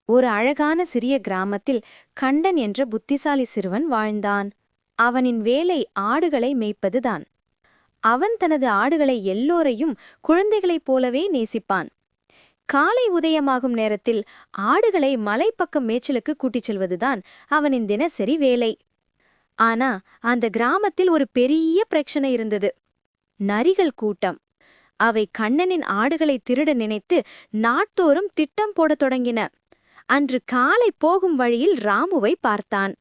ஒரு அழகான சிறிய கிராமத்தில் கண்டன் என்ற புத்திசாலி சிறுவன் வாழ்ந்தான். அவனின் வேலை ஆடுகளை மேய்ப்பதுதான். அவன் தனது ஆடுகளை எல்லோரையும் குழந்தைகளைப் போலவே நேசிப்பான். காலை உதயமாகும் நேரத்தில் ஆடுகளை மலைப்பக்கம் மேய்ச்சலுக்கு கூட்டிச் செல்வதுதான் அவனின் தினசரி வேலை. ஆனா அந்த கிராமத்தில் ஒரு பெரிய பிரச்சனை இருந்தது. நரிகள் கூட்டம். அவை கண்ணனின் ஆடுகளை திருட நினைத்து நாட்தோறும் திட்டம் போடத் தொடங்கின. அன்று காலை போகும் வழியில் ராமுவை பார்த்தான்.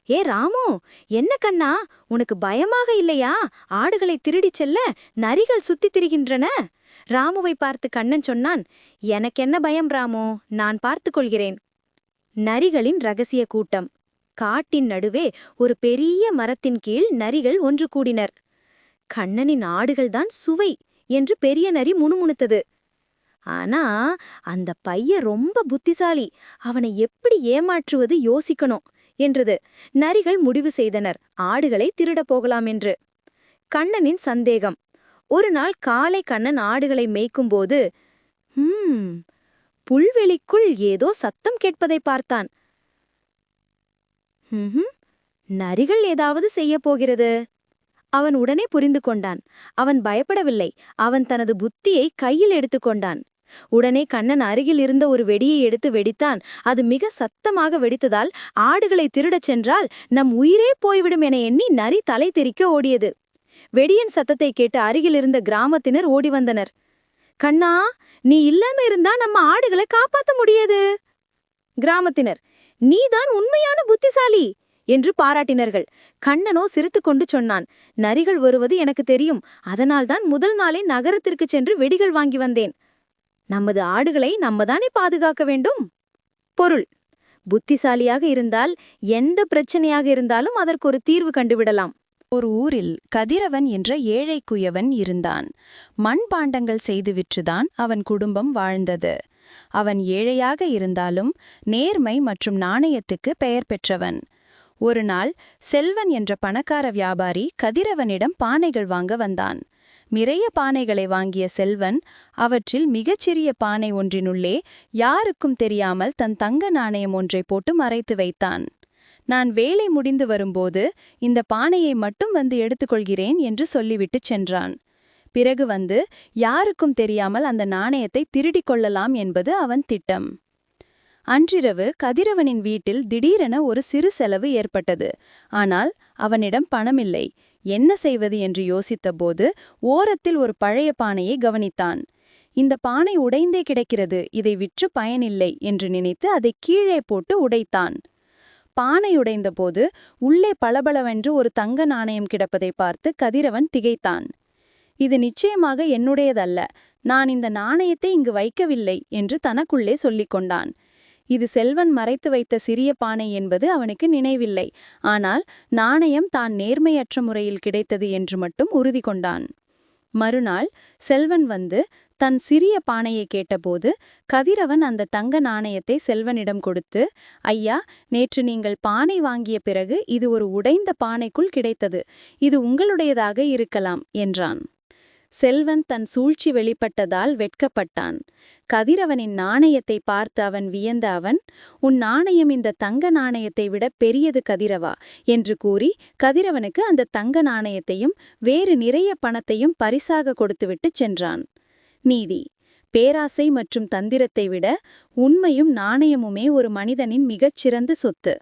ஏ ராமு, என்ன கண்ணா, உனக்கு பயமாக இல்லையா? ஆடுகளை திருடிச் செல்ல நரிகள் சுத்தித் திரிகின்றன. ராமுவை பார்த்து கண்ணன் சொன்னான், எனக்கென்ன பயம் ராமு, நான் பார்த்துக் கொள்கிறேன். நரிகளின் ரகசிய கூட்டம். காட்டின் நடுவே ஒரு பெரிய மரத்தின் கீழ் நரிகள் ஒன்று கூடினர். கண்ணனின் ஆடுகள்தான் சுவை என்று பெரிய நரி முணுமுணுத்தது. ஆனா அந்த பையன் ரொம்ப புத்திசாலி, அவனை எப்படி ஏமாற்றுவது யோசிக்கணும் என்றது. நரிகள் முடிவு செய்தனர் ஆடுகளை திருடப் போகலாம் என்று. கண்ணனின் சந்தேகம். ஒரு நாள் காலை கண்ணன் ஆடுகளை மேய்க்கும்போது புல்வெளிக்குள் ஏதோ சத்தம் கேட்பதை பார்த்தான். நரிகள் ஏதாவது செய்யப் போகிறது. அவன் உடனே புரிந்து கொண்டான். அவன் பயப்படவில்லை, அவன் தனது புத்தியை கையில் எடுத்துக்கொண்டான். உடனே கண்ணன் அருகில் இருந்த ஒரு வெடியை எடுத்து வெடித்தான். அது மிக சத்தமாக வெடித்ததால் ஆடுகளை திருடச் சென்றால் நம் உயிரே போய்விடும் என எண்ணி நரி தலை தெறிக்க ஓடியது. வெடியின் சத்தத்தை கேட்டு அருகில் இருந்த கிராமத்தினர் ஓடி வந்தனர். கண்ணா, நீ இல்லாம இருந்தா நம்ம ஆடுகளை காப்பாத்த முடியாது. கிராமத்தினர், நீதான் உண்மையான புத்திசாலி என்று பாராட்டினர்கள். கண்ணனோ சிரித்துக்கொண்டு சொன்னான், நரிகள் வருவது எனக்கு தெரியும், அதனால்தான் முதல் நாளே நகரத்திற்கு சென்று வெடிகள் வாங்கி வந்தேன். நமது ஆடுகளை நம்மதானே பாதுகாக்க வேண்டும். பொருள்: புத்திசாலியாக இருந்தால் எந்த பிரச்சனையாக இருந்தாலும் அதற்கு ஒரு தீர்வு கண்டுவிடலாம். ஒரு ஊரில் கதிரவன் என்ற ஏழை குயவன் இருந்தான். மண்பாண்டங்கள் செய்து விற்றுதான் அவன் குடும்பம் வாழ்ந்தது. அவன் ஏழையாக இருந்தாலும் நேர்மை மற்றும் நாணயத்துக்கு பெயர் பெற்றவன். ஒரு நாள் செல்வன் என்ற பணக்கார வியாபாரி கதிரவனிடம் பானைகள் வாங்க வந்தான். நிறைய பானைகளை வாங்கிய செல்வன் அவற்றில் மிகச்சிறிய பானை ஒன்றினுள்ளே யாருக்கும் தெரியாமல் தன் தங்க நாணயம் ஒன்றை போட்டு மறைத்து வைத்தான். நான் வேலை முடிந்து வரும்போது இந்த பானையை மட்டும் வந்து எடுத்துக்கொள்கிறேன் என்று சொல்லிவிட்டு சென்றான். பிறகு வந்து யாருக்கும் தெரியாமல் அந்த நாணயத்தை திருடிக் கொள்ளலாம் என்பது அவன் திட்டம். அன்றிரவு கதிரவனின் வீட்டில் திடீரென ஒரு சிறு செலவு ஏற்பட்டது. ஆனால் அவனிடம் பணமில்லை. என்ன செய்வது என்று யோசித்தபோது ஓரத்தில் ஒரு பழைய பானையை கவனித்தான். இந்த பானை உடைந்தே கிடக்கிறது, இதை விற்று பயனில்லை என்று நினைத்து அதை கீழே போட்டு உடைத்தான். பானை உடைந்தபோது உள்ளே பளபளவென்று ஒரு தங்க நாணயம் கிடப்பதை பார்த்து கதிரவன் திகைத்தான். இது நிச்சயமாக என்னுடையதல்ல, நான் இந்த நாணயத்தை இங்கு வைக்கவில்லை என்று தனக்குள்ளே சொல்லிக் கொண்டான். இது செல்வன் மறைத்து வைத்த சிறிய பானை என்பது அவனுக்கு நினைவில்லை. ஆனால் நாணயம் தான் நேர்மையற்ற முறையில் கிடைத்தது என்று மட்டும் உறுதி கொண்டான். மறுநாள் செல்வன் வந்து தன் சிறிய பானையை கேட்டபோது கதிரவன் அந்த தங்க நாணயத்தை செல்வனிடம் கொடுத்து, ஐயா, நேற்று நீங்கள் பானை வாங்கிய பிறகு இது ஒரு உடைந்த பானைக்குள் கிடைத்தது, இது உங்களுடையதாக இருக்கலாம் என்றான். செல்வன் தன் சூழ்ச்சி வெளிப்பட்டதால் வெட்கப்பட்டான். கதிரவனின் நாணயத்தை பார்த்து அவன் வியந்த அவன், உன் நாணயம் இந்த தங்க நாணயத்தை விட பெரியது கதிரவா என்று கூறி கதிரவனுக்கு அந்த தங்க நாணயத்தையும் வேறு நிறைய பணத்தையும் பரிசாக கொடுத்துவிட்டு சென்றான். நீதி: பேராசை மற்றும் தந்திரத்தை விட உண்மையும் நாணயமுமே ஒரு மனிதனின் மிகச்சிறந்த சொத்து.